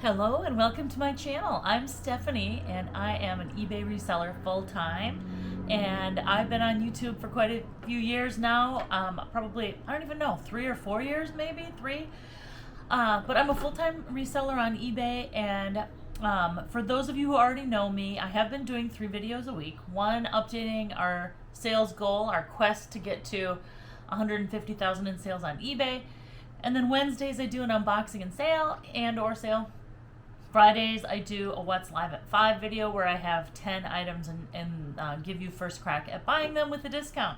Hello and welcome to my channel. I'm Stephanie and I am an eBay reseller full-time, and I've been on YouTube for quite a few years now, probably, I don't even know, 3 or 4 years maybe, 3. But I'm a full-time reseller on eBay, and for those of you who already know me, I have been doing 3 videos a week. One updating our sales goal, our quest to get to 150,000 in sales on eBay. And then Wednesdays I do an unboxing and sale or sale. Fridays I do a What's Live at 5 video where I have 10 items and give you first crack at buying them with a discount.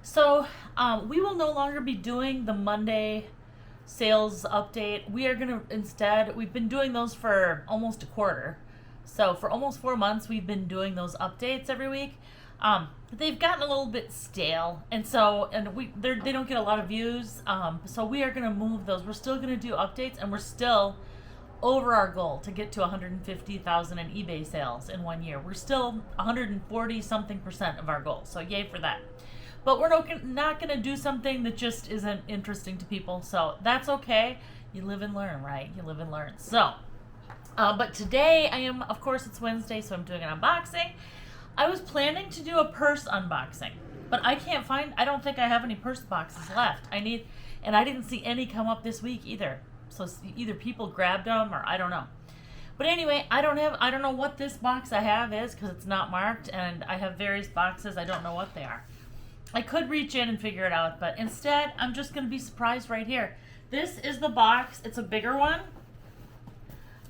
So we will no longer be doing the Monday sales update. We are going to instead, we've been doing those for almost a quarter. So for almost 4 months we've been doing those updates every week. They've gotten a little bit stale, and they don't get a lot of views. So we are going to move those. We're still going to do updates, and we're still over our goal to get to 150,000 in eBay sales in 1 year. We're still 140 something % of our goal, so yay for that. But we're not going to do something that just isn't interesting to people, so that's okay. You live and learn, right? You live and learn. So, but today of course it's Wednesday, so I'm doing an unboxing. I was planning to do a purse unboxing, but I don't think I have any purse boxes left. And I didn't see any come up this week either. So either people grabbed them or I don't know. But anyway, I don't know what this box I have is because it's not marked, and I have various boxes. I don't know what they are. I could reach in and figure it out, but instead I'm just going to be surprised right here. This is the box. It's a bigger one.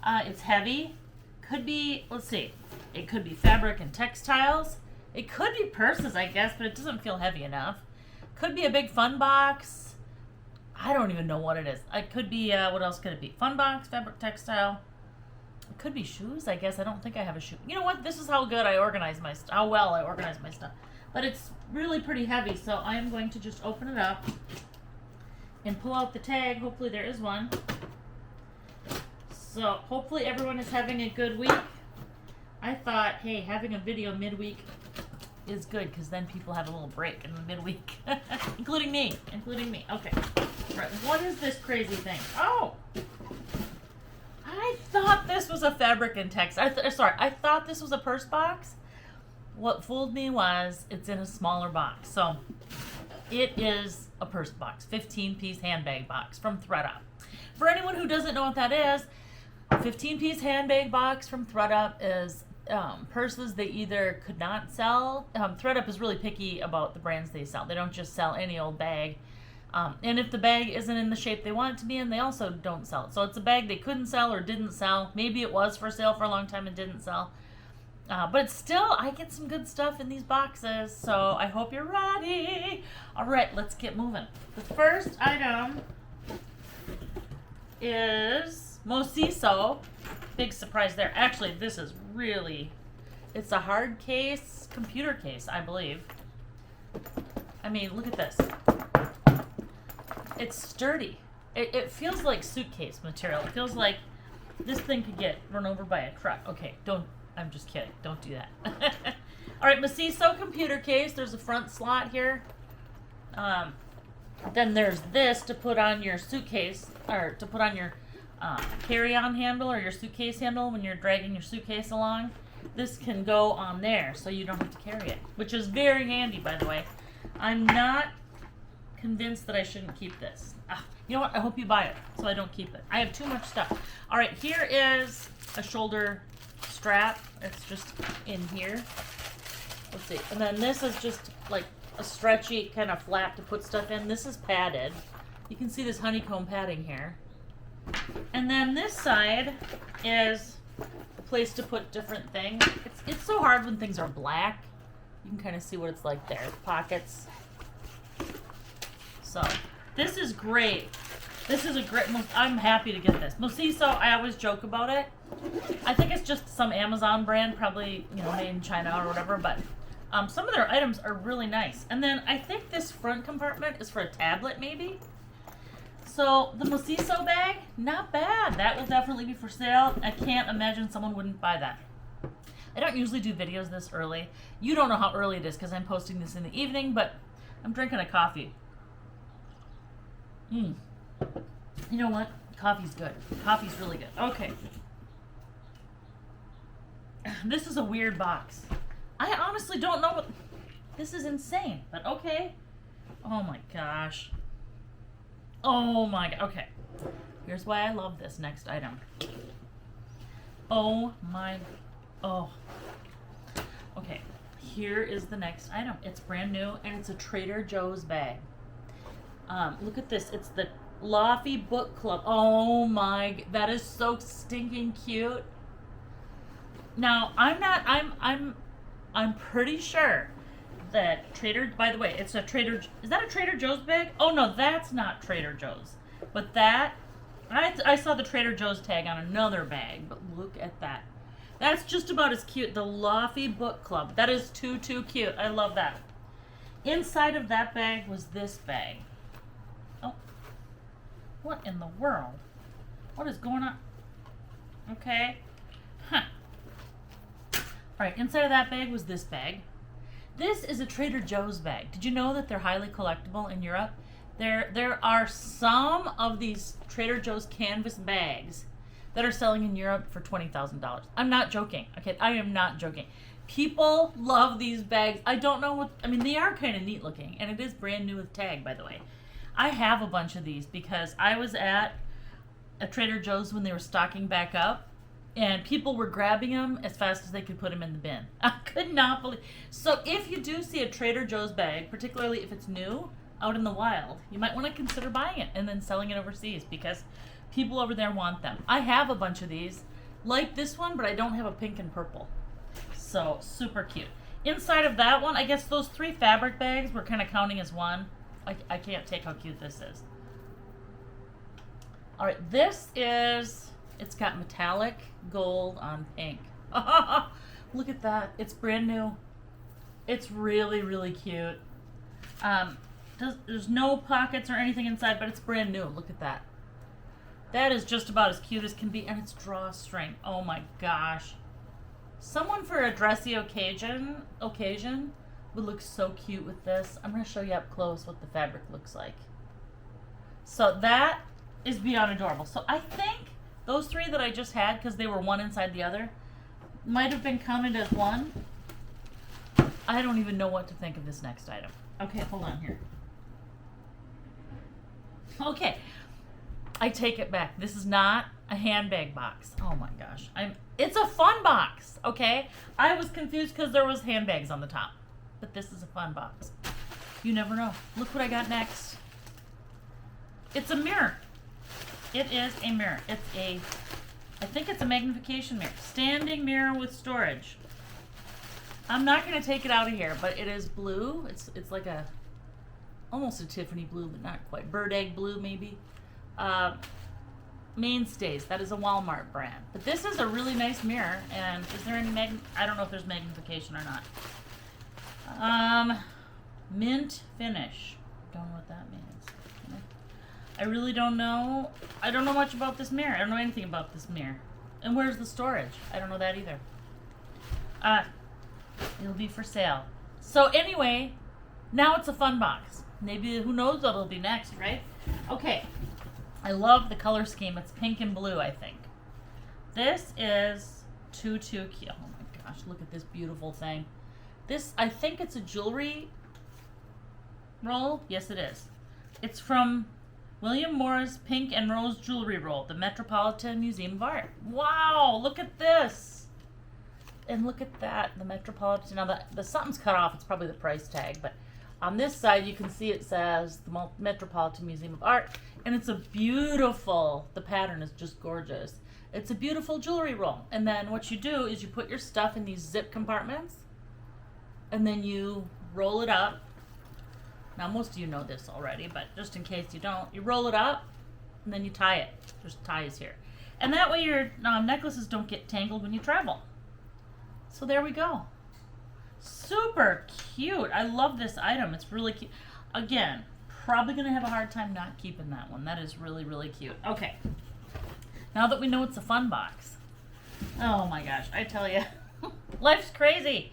It's heavy. Could be, let's see. It could be fabric and textiles. It could be purses, I guess, but it doesn't feel heavy enough. Could be a big fun box. I don't even know what it is. It could be, what else could it be? Fun box, fabric, textile. It could be shoes, I guess. I don't think I have a shoe. You know what? This is how well I organize my stuff. But it's really pretty heavy, so I am going to just open it up and pull out the tag. Hopefully there is one. So hopefully everyone is having a good week. I thought, hey, having a video midweek is good because then people have a little break in the midweek, including me. Okay, right. What is this crazy thing? Oh, I thought this was a fabric and textile. I thought this was a purse box. What fooled me was it's in a smaller box. So it is a purse box, 15-piece handbag box from ThredUp. For anyone who doesn't know what that is, a 15-piece handbag box from ThredUp is purses they either could not sell. ThredUp is really picky about the brands they sell. They don't just sell any old bag. And if the bag isn't in the shape they want it to be in, they also don't sell it. So it's a bag they couldn't sell or didn't sell. Maybe it was for sale for a long time and didn't sell. But it's still, I get some good stuff in these boxes, so I hope you're ready. All right, let's get moving. The first item is Mosiso. Big surprise there. Actually, this is it's a hard case, computer case, I believe. I mean, look at this. It's sturdy. It feels like suitcase material. It feels like this thing could get run over by a truck. Okay, I'm just kidding. Don't do that. All right, Mosiso computer case. There's a front slot here. Then there's this to put on your suitcase, or to put on your carry-on handle or your suitcase handle when you're dragging your suitcase along. This can go on there so you don't have to carry it, which is very handy, by the way. I'm not convinced that I shouldn't keep this. You know what? I hope you buy it so I don't keep it. I have too much stuff. All right, here is a shoulder strap. It's just in here. Let's see. And then this is just like a stretchy kind of flap to put stuff in. This is padded. You can see this honeycomb padding here. And then this side is a place to put different things. It's so hard when things are black. You can kind of see what it's like there. Pockets. So this is great. I'm happy to get this. Mosiso, I always joke about it. I think it's just some Amazon brand, probably, made in China or whatever, but some of their items are really nice. And then I think this front compartment is for a tablet, maybe. So the Mosiso bag, not bad. That will definitely be for sale. I can't imagine someone wouldn't buy that. I don't usually do videos this early. You don't know how early it is because I'm posting this in the evening, but I'm drinking a coffee. You know what? Coffee's good. Coffee's really good. Okay. This is a weird box. I honestly don't know what... This is insane, but okay. Oh my gosh. Oh my god. Okay. Here's why I love this next item. Oh my... Oh. Okay. Here is the next item. It's brand new, and it's a Trader Joe's bag. Look at this. It's the Lofty Book Club. Oh my... That is so stinking cute. Now, I'm pretty sure that by the way, it's a is that a Trader Joe's bag? Oh no, that's not Trader Joe's. But that, I saw the Trader Joe's tag on another bag, but look at that. That's just about as cute. The Lofty Book Club. That is too cute. I love that. Inside of that bag was this bag. Oh, what in the world? What is going on? Okay. Huh. Alright, inside of that bag was this bag. This is a Trader Joe's bag. Did you know that they're highly collectible in Europe? There are some of these Trader Joe's canvas bags that are selling in Europe for $20,000. I'm not joking. Okay, I am not joking. People love these bags. I don't know what... I mean, they are kind of neat looking, and it is brand new with tag, by the way. I have a bunch of these because I was at a Trader Joe's when they were stocking back up, and people were grabbing them as fast as they could put them in the bin. I could not believe... So if you do see a Trader Joe's bag, particularly if it's new, out in the wild, you might want to consider buying it and then selling it overseas because people over there want them. I have a bunch of these, like this one, but I don't have a pink and purple. So, super cute. Inside of that one, I guess those 3 fabric bags we're kind of counting as one. I can't take how cute this is. Alright, this is... It's got metallic gold on pink. Look at that. It's brand new. It's really cute. There's no pockets or anything inside, but it's brand new. Look at that. That is just about as cute as can be, and it's drawstring. Oh my gosh. Someone for a dressy occasion would look so cute with this. I'm going to show you up close what the fabric looks like. So that is beyond adorable. So I think those 3 that I just had, because they were one inside the other, might have been counted as one. I don't even know what to think of this next item. Okay, hold on here. Okay, I take it back. This is not a handbag box. Oh my gosh. It's a fun box, okay? I was confused because there was handbags on the top. But this is a fun box. You never know. Look what I got next. It's a mirror. It is a mirror. I think it's a magnification mirror. Standing mirror with storage. I'm not going to take it out of here, but it is blue. It's like almost a Tiffany blue, but not quite. Bird egg blue, maybe. Mainstays. That is a Walmart brand. But this is a really nice mirror. And is there any I don't know if there's magnification or not. Mint finish. Don't know what that means. I really don't know. I don't know much about this mirror. I don't know anything about this mirror. And where's the storage? I don't know that either. It'll be for sale. So anyway, now it's a fun box. Maybe, who knows what'll be next, right? Okay. I love the color scheme. It's pink and blue, I think. This is too cute. Oh my gosh, look at this beautiful thing. This, I think it's a jewelry roll. Yes, it is. It's from William Morris Pink and Rose Jewelry Roll, the Metropolitan Museum of Art. Wow, look at this. And look at that, the Metropolitan. Now, the something's cut off. It's probably the price tag. But on this side, you can see it says the Metropolitan Museum of Art. And it's a beautiful, the pattern is just gorgeous. It's a beautiful jewelry roll. And then what you do is you put your stuff in these zip compartments. And then you roll it up. Now, most of you know this already, but just in case you don't, you roll it up, and then you tie it. There's ties here. And that way your necklaces don't get tangled when you travel. So there we go. Super cute. I love this item. It's really cute. Again, probably going to have a hard time not keeping that one. That is really cute. Okay. Now that we know it's a fun box. Oh my gosh, I tell you. Life's crazy.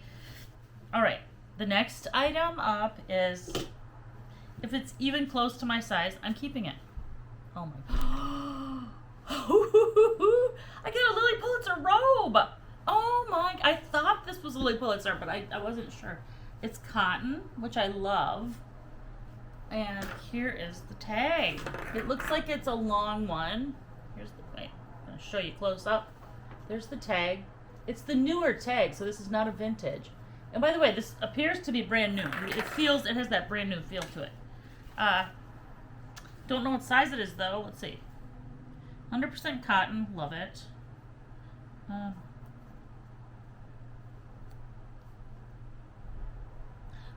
All right. The next item up is... If it's even close to my size, I'm keeping it. Oh my. I got a Lilly Pulitzer robe. Oh my, I thought this was a Lilly Pulitzer, but I wasn't sure. It's cotton, which I love. And here is the tag. It looks like it's a long one. Here's the, wait, I'm going to show you close up. There's the tag. It's the newer tag, so this is not a vintage. And by the way, this appears to be brand new. It has that brand new feel to it. Don't know what size it is though. Let's see. 100% cotton, love it.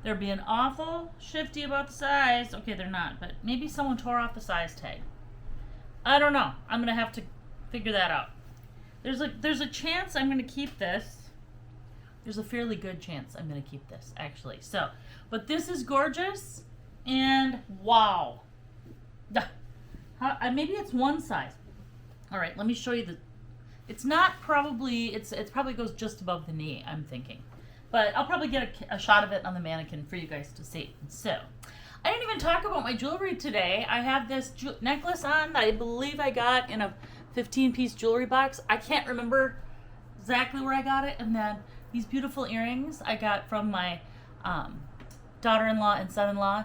They're being awful shifty about the size. Okay, they're not, but maybe someone tore off the size tag. I don't know. I'm gonna have to figure that out. There's a chance I'm gonna keep this. There's a fairly good chance I'm gonna keep this, actually. So, but this is gorgeous, and wow. Maybe it's one size. All right, let me show you the. It's not probably. It probably goes just above the knee, I'm thinking. But I'll probably get a shot of it on the mannequin for you guys to see. So, I didn't even talk about my jewelry today. I have this necklace on that I believe I got in a 15-piece jewelry box. I can't remember exactly where I got it. And then these beautiful earrings I got from my daughter-in-law and son-in-law.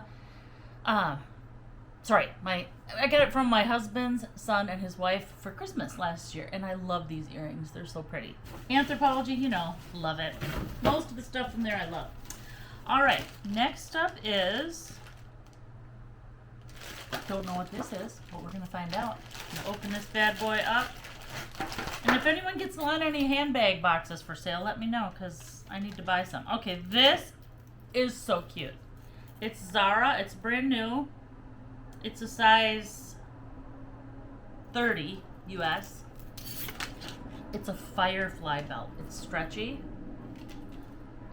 I got it from my husband's son and his wife for Christmas last year, and I love these earrings. They're so pretty. Anthropologie, you know, love it. Most of the stuff from there I love. All right, next up is, don't know what this is, but we're going to find out. I'm going to open this bad boy up. And if anyone gets on any handbag boxes for sale, let me know, because I need to buy some. Okay, this is so cute. It's Zara. It's brand new. It's a size 30 US. It's a firefly belt. It's stretchy.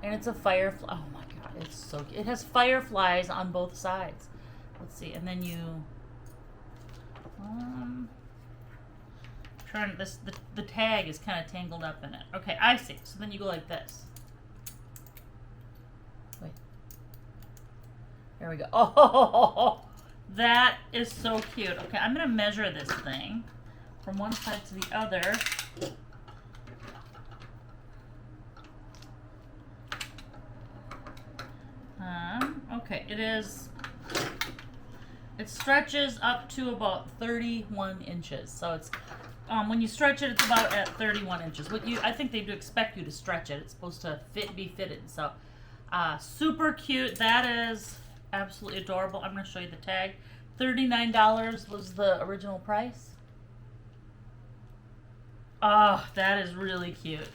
And it's a firefly. Oh my god, it's so cute. It has fireflies on both sides. Let's see. And then you the tag is kind of tangled up in it. Okay, I see. So then you go like this. Wait. There we go. Oh, that is so cute. Okay, I'm going to measure this thing from one side to the other. Okay, it stretches up to about 31 inches. So it's, when you stretch it, it's about at 31 inches. I think they do expect you to stretch it. It's supposed to be fitted. So, super cute. That is absolutely adorable. I'm going to show you the tag. $39 was the original price. Oh, that is really cute.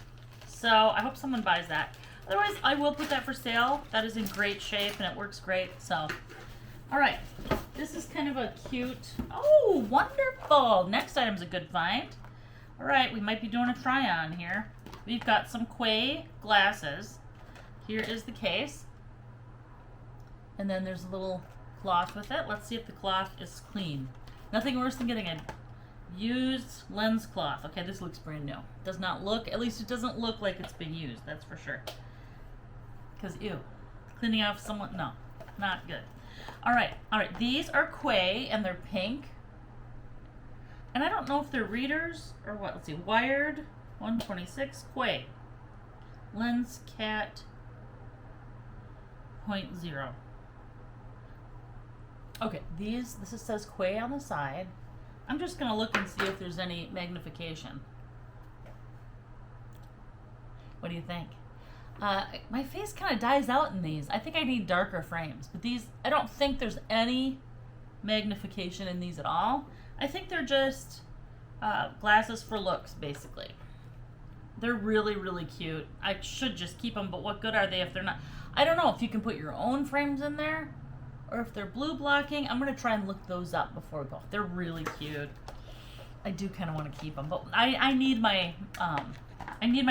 So I hope someone buys that. Otherwise, I will put that for sale. That is in great shape and it works great. So, all right. This is kind of a cute. Oh, wonderful. Next item's a good find. All right, we might be doing a try-on here. We've got some Quay glasses. Here is the case. And then there's a little cloth with it. Let's see if the cloth is clean. Nothing worse than getting a used lens cloth. Okay, this looks brand new. Does not look, at least it doesn't look like it's been used, that's for sure. Because, ew, cleaning off someone, no, not good. All right, these are Quay, and they're pink. And I don't know if they're readers or what. Let's see, wired, 126, Quay. Lens cat 0.0. Okay, this says Quay on the side. I'm just going to look and see if there's any magnification. What do you think? My face kind of dies out in these. I think I need darker frames. But these, I don't think there's any magnification in these at all. I think they're just glasses for looks, basically. They're really, really cute. I should just keep them, but what good are they if they're not? I don't know if you can put your own frames in there or if they're blue blocking. I'm going to try and look those up before we go. They're really cute. I do kind of want to keep them, but I need my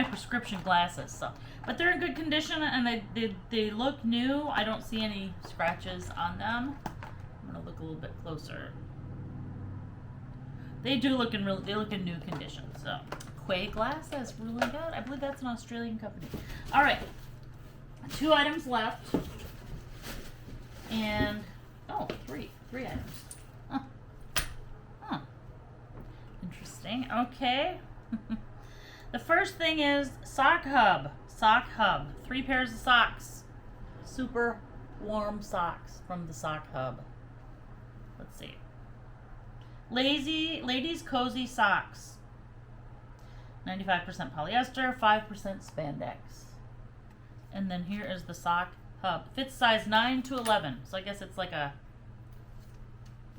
prescription glasses. So, but they're in good condition and they look new. I don't see any scratches on them. I'm going to look a little bit closer. They do look in new condition. So, Quay glasses, really good. I believe that's an Australian company. All right, 2 items left. And, three items. Huh. Interesting. interesting. Okay. The first thing is sock hub. Sock hub. 3 pairs of socks. Super warm socks from the sock hub. Let's see. Ladies cozy socks. 95% polyester, 5% spandex. And then here is the sock hub. Fits size 9 to 11. So I guess it's like a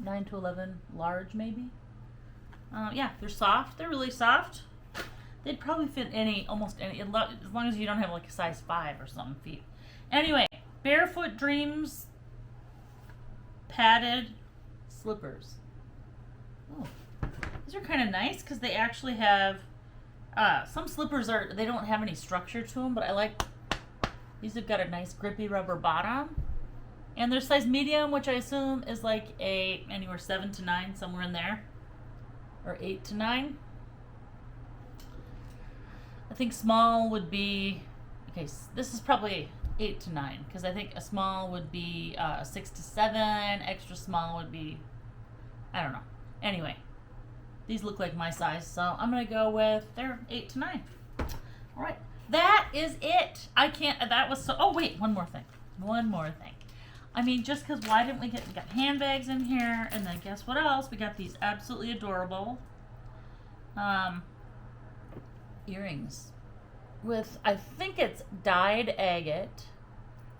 9 to 11 large maybe. Yeah, they're soft. They're really soft. They'd probably fit almost any, as long as you don't have like a size 5 or something feet. Anyway, Barefoot Dreams padded slippers. Oh, these are kind of nice because they actually have, some slippers they don't have any structure to them, but I like, these have got a nice grippy rubber bottom. And they're size medium, which I assume is like anywhere 7 to 9, somewhere in there. Or 8 to 9. I think small would be, okay, this is probably 8 to 9, because I think a small would be 6 to 7, extra small would be, I don't know. Anyway, these look like my size, so I'm going to go with, they're 8 to 9. All right, that is it. That was so, oh wait, one more thing. I mean, just because why didn't we got handbags in here, and then guess what else? We got these absolutely adorable earrings with, I think it's dyed agate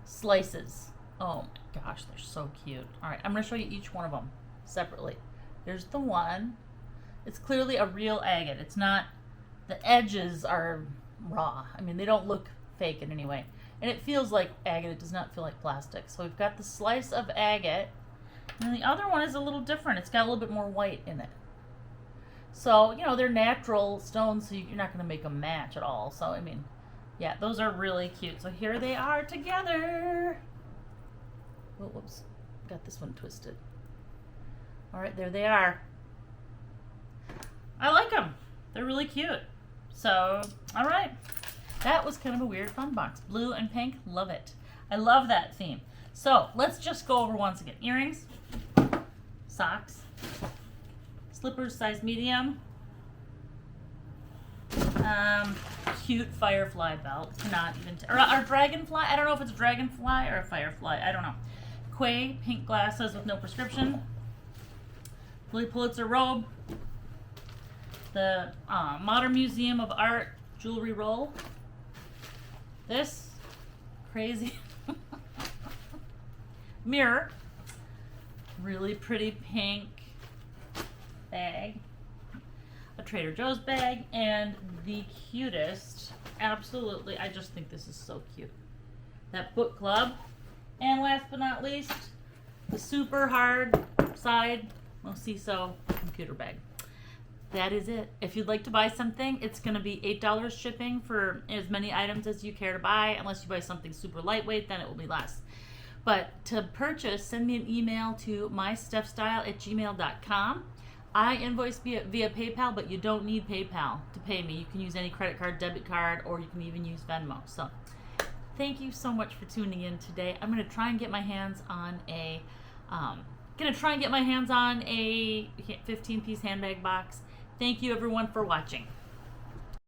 slices. Oh my gosh, they're so cute. All right, I'm going to show you each one of them separately. There's the one. It's clearly a real agate. It's not, the edges are raw. I mean, they don't look fake in any way. And it feels like agate. It does not feel like plastic. So we've got the slice of agate. And the other one is a little different. It's got a little bit more white in it. So, you know, they're natural stones, so you're not going to make them match at all. So, I mean, yeah, those are really cute. So here they are together. Oh, whoops. Got this one twisted. All right, there they are. I like them. They're really cute. So, all right. That was kind of a weird fun box. Blue and pink, love it. I love that theme. So let's just go over once again. Earrings, socks, slippers size medium, cute firefly belt. Cannot even, or dragonfly. I don't know if it's a dragonfly or a firefly. I don't know. Quay pink glasses with no prescription. Lilly Pulitzer robe. The Modern Museum of Art jewelry roll. This crazy mirror, really pretty pink bag, a Trader Joe's bag, and the cutest, absolutely, I just think this is so cute, that book club. And last but not least, the super hard side Mosiso computer bag. That is it. If you'd like to buy something, it's going to be $8 shipping for as many items as you care to buy. Unless you buy something super lightweight, then it will be less. But to purchase, send me an email to mystepstyle@gmail.com. I invoice via PayPal, but you don't need PayPal to pay me. You can use any credit card, debit card, or you can even use Venmo. So thank you so much for tuning in today. I'm going to try and get my hands on a 15-piece handbag box. Thank you everyone for watching.